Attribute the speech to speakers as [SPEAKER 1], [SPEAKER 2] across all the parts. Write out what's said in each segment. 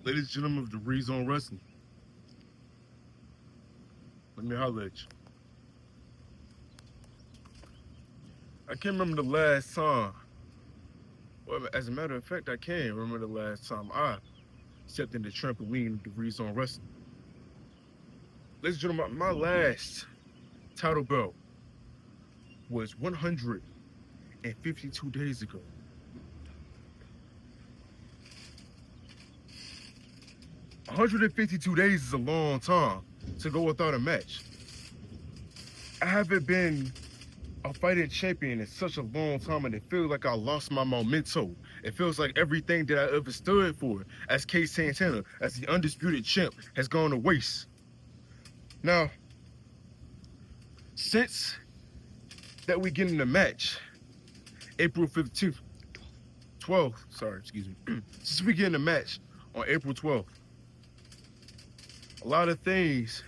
[SPEAKER 1] Ladies and gentlemen of Dzw Wrestling, let me holler at you. I can't remember the last time. Well, as a matter of fact, I can't remember the last time I stepped in the trampoline of Dzw Wrestling. Ladies and gentlemen, my last title belt was 152 days ago. "152 days is a long time to go without a match. I haven't been a fighting champion in such a long time, and it feels like I lost my memento. It feels like everything that I ever stood for as K. Santana, as the undisputed champ, has gone to waste. Now, since that we get in the match, April 15th, 12th, since we get in the match on April 12th, a lot of things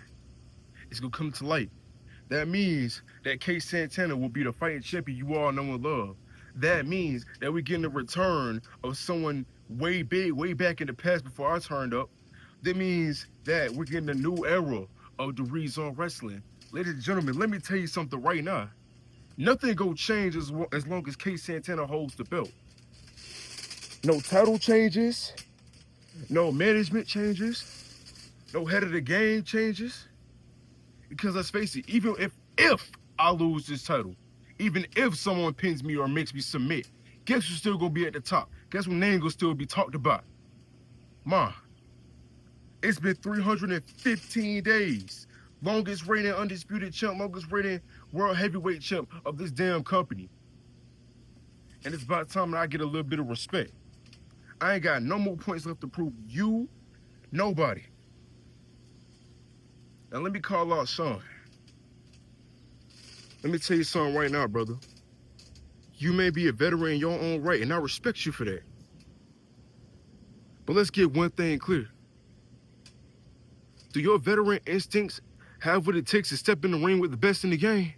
[SPEAKER 1] is gonna come to light. That means that K. Santana will be the fighting champion you all know and love. That means that we're getting a return of someone way big, way back in the past before I turned up. That means that we're getting a new era of Dzw Wrestling. Ladies and gentlemen, let me tell you something right now. Nothing gonna change as long as K. Santana holds the belt. No title changes, no management changes, no head of the game changes. Because let's face it, even if I lose this title, even if someone pins me or makes me submit, guess who's still gonna be at the top? Guess what name gonna still be talked about? It's been 315 days. Longest reigning undisputed champ, longest reigning world heavyweight champ of this damn company. And it's about time that I get a little bit of respect. I ain't got no more points left to prove you, nobody. Now let me call out Sean. Let me tell you something right now, brother. You may be a veteran in your own right, and I respect you for that. But let's get one thing clear. Do your veteran instincts have what it takes to step in the ring with the best in the game?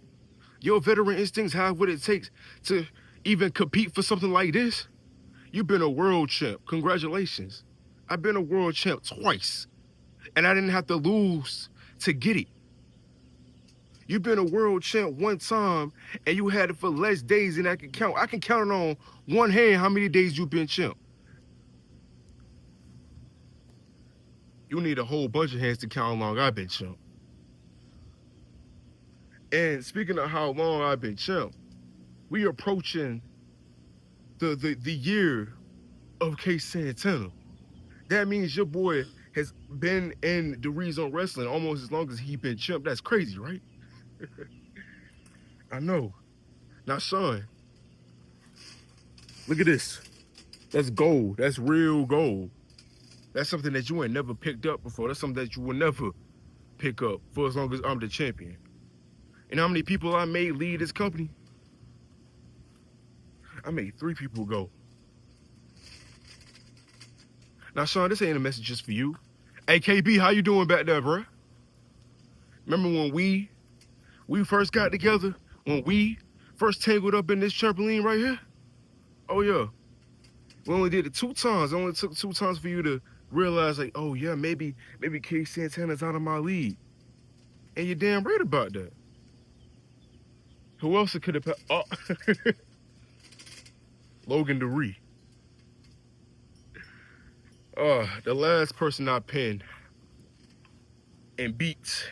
[SPEAKER 1] Your veteran instincts have what it takes to even compete for something like this? You've been a world champ. Congratulations. I've been a world champ twice. And I didn't have to lose to get it. You've been a world champ one time, and you had it for less days than I can count. I can count it on one hand how many days you've been champ. You need a whole bunch of hands to count how long I've been champ. And speaking of how long I've been champ, we approaching the year of K Santana. That means your boy has been in the Dzw Wrestling almost as long as he been champ. That's crazy, right? I know. Now, son, look at this. That's gold. That's real gold. That's something that you ain't never picked up before. That's something that you will never pick up for as long as I'm the champion. And how many people I made lead this company? I made 3 people go. Now, Sean, this ain't a message just for you. Hey, KB, how you doing back there, bro? Remember when we first got together? When we first tangled up in this trampoline right here? Oh, yeah. We only did it 2 times. It only took 2 times for you to realize, like, oh, yeah, maybe K Santana's out of my league. And you're damn right about that. Who else it could have... Oh. Logan DeRee. The last person I pinned and beat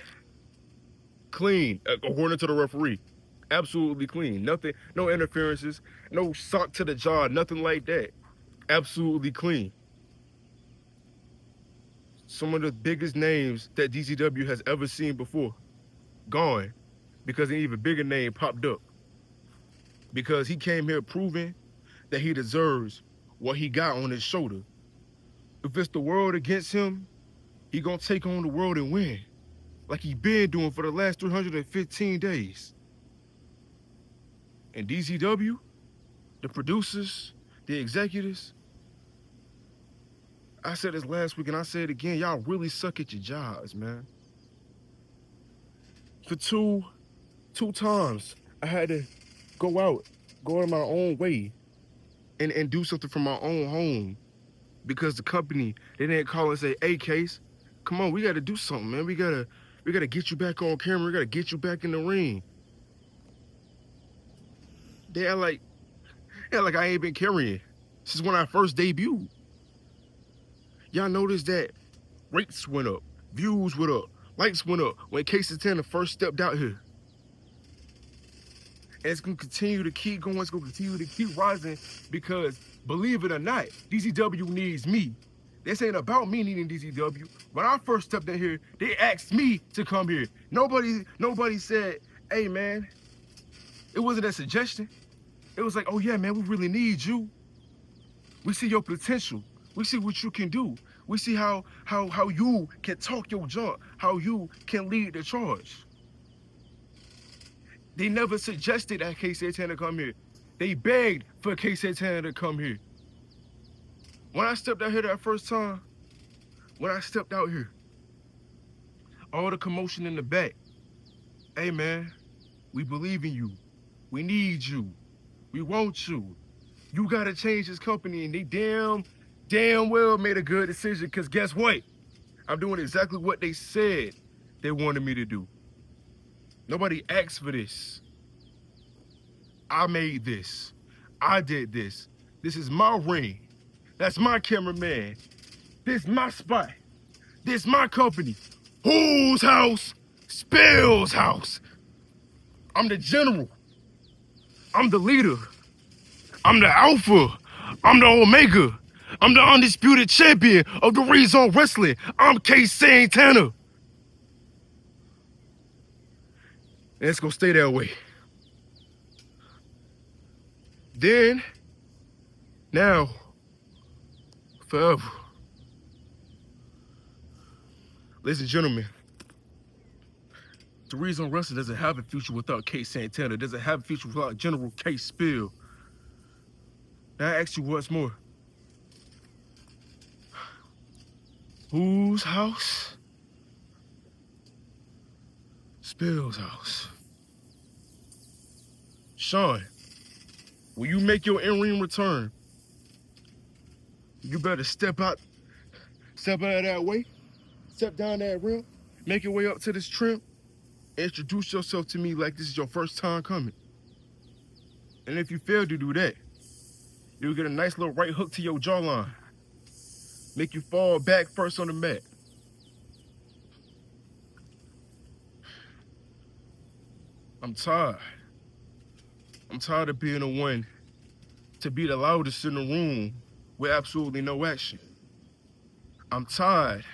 [SPEAKER 1] clean, according to the referee. Absolutely clean. Nothing, no interferences, no sock to the jaw, nothing like that. Absolutely clean. Some of the biggest names that DCW has ever seen before, gone, because an even bigger name popped up. Because he came here proving that he deserves what he got on his shoulder. If it's the world against him, he gonna take on the world and win, like he been doing for the last 315 days. And DCW, the producers, the executives, I said this last week and I say it again, y'all really suck at your jobs, man. For two times, I had to go out my own way and do something from my own home because the company, they didn't call and say, hey, Case, come on, we got to do something, man. We gotta get you back on camera. We got to get you back in the ring. They act like I ain't been carrying since when I first debuted. Y'all noticed that rates went up, views went up, likes went up when K Santana first stepped out here. And it's going to continue to keep going. It's going to continue to keep rising because, believe it or not, DCW needs me. This ain't about me needing DCW. When I first stepped in here, they asked me to come here. Nobody said, hey, man, it wasn't a suggestion. It was like, oh, yeah, man, we really need you. We see your potential. We see what you can do. We see how you can talk your junk, how you can lead the charge. They never suggested that K Santana come here. They begged for K Santana to come here. When I stepped out here that first time, all the commotion in the back. Hey, man, we believe in you. We need you. We want you. You got to change this company. And they damn well made a good decision because guess what? I'm doing exactly what they said they wanted me to do. Nobody asked for this. I made this. I did this. This is my ring. That's my cameraman. This is my spot. This is my company. Whose house? Spill's house. I'm the general. I'm the leader. I'm the alpha. I'm the omega. I'm the undisputed champion of the Dzw Wrestling. I'm K Santana. And it's gonna stay that way. Then, now, forever. Ladies and gentlemen, the Dzw Wrestling doesn't have a future without K Santana. Doesn't have a future without General K Spill. Now I ask you once more. Whose house? Spill's house. Sean, when you make your in-ring return, you better step out of that way Step down that ramp, make your way up to this trim, introduce yourself to me like this is your first time coming. And if you fail to do that, you'll get a nice little right hook to your jawline. Make you fall back first on the mat. I'm tired. I'm tired of being the one to be the loudest in the room with absolutely no action. I'm tired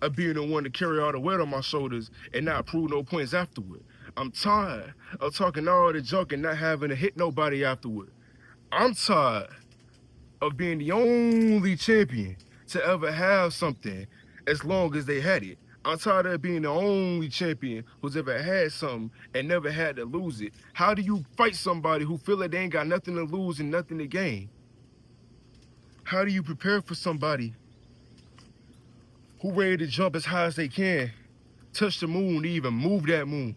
[SPEAKER 1] of being the one to carry all the weight on my shoulders and not prove no points afterward. I'm tired of talking all the junk and not having to hit nobody afterward. I'm tired of being the only champion to ever have something as long as they had it. I'm tired of being the only champion who's ever had something and never had to lose it. How do you fight somebody who feel like they ain't got nothing to lose and nothing to gain? How do you prepare for somebody who ready to jump as high as they can, touch the moon, even move that moon?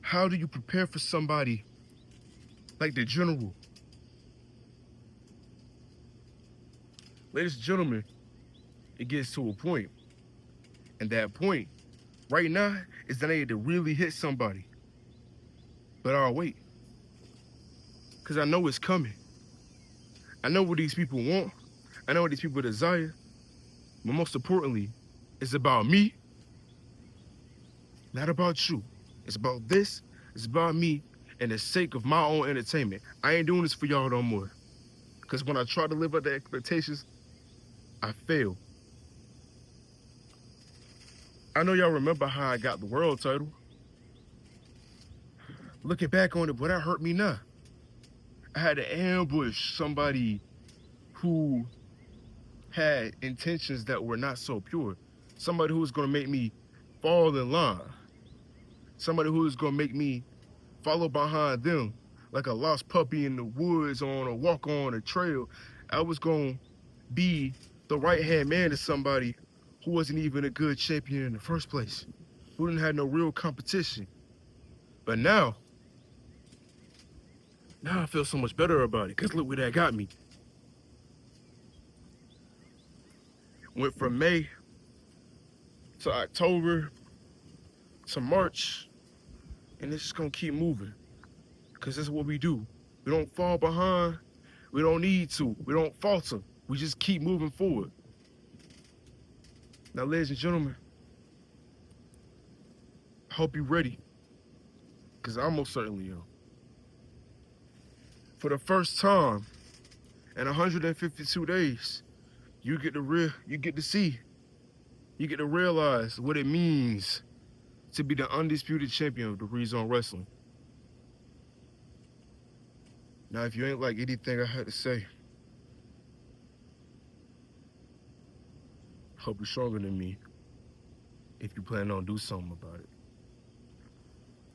[SPEAKER 1] How do you prepare for somebody like the general? Ladies and gentlemen, it gets to a point. And that point, right now, is that I need to really hit somebody. But I'll wait. Because I know it's coming. I know what these people want. I know what these people desire. But most importantly, it's about me, not about you. It's about this. It's about me and the sake of my own entertainment. I ain't doing this for y'all no more. Because when I try to live up to expectations, I fail. I know y'all remember how I got the world title. Looking back on it, but that hurt me now. I had to ambush somebody who had intentions that were not so pure. Somebody who was going to make me fall in line. Somebody who was going to make me follow behind them like a lost puppy in the woods on a walk on a trail. I was going to be the right-hand man to somebody who wasn't even a good champion in the first place, who didn't have no real competition. But now I feel so much better about it, because look where that got me. Went from May to October to March, and it's just gonna keep moving, because that's what we do. We don't fall behind. We don't need to. We don't falter. We just keep moving forward. Now, ladies and gentlemen, I hope you're ready, because I most certainly am. For the first time in 152 days, you get to realize what it means to be the undisputed champion of the Rezone Wrestling. Now, if you ain't like anything I had to say, hope you're stronger than me if you plan on do something about it.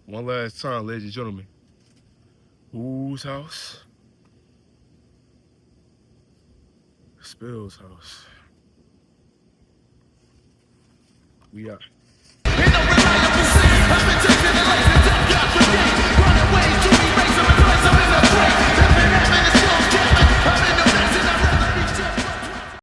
[SPEAKER 1] One last time, ladies and gentlemen. Whose house? Spill's house. We out.